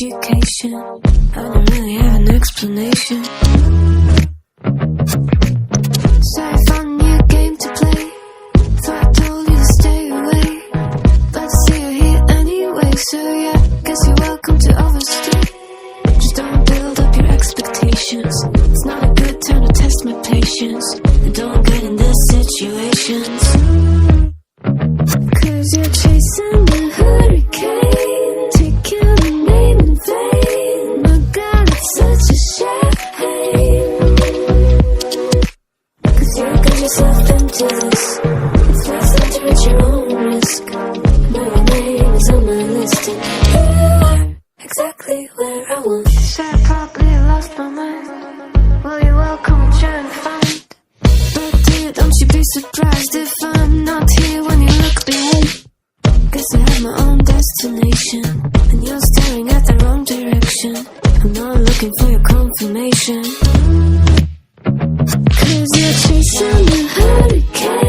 education. I don't really have an explanation. So I found a new game to play. So I told you to stay away, but I see you're here anyway. So yeah, guess you're welcome to overstay. Just don't build up your expectations. It's not a good time to test my patience. And don't get in these situations, 'cause you're chasing the hurricane, taking the name in vain. My God, it's such a shame, 'cause you got yourself into this. It's best to enter at your own risk. Now your name is on my list, and you are exactly where I want. So I probably lost my mind. Well, you're welcome to try and find. But dear, don't you be surprised if I'm not here when you look behind. 'Cause I have my own destination, and you're staring at the wrong direction. I'm not looking for your confirmation, 'cause you're chasing the hurricane.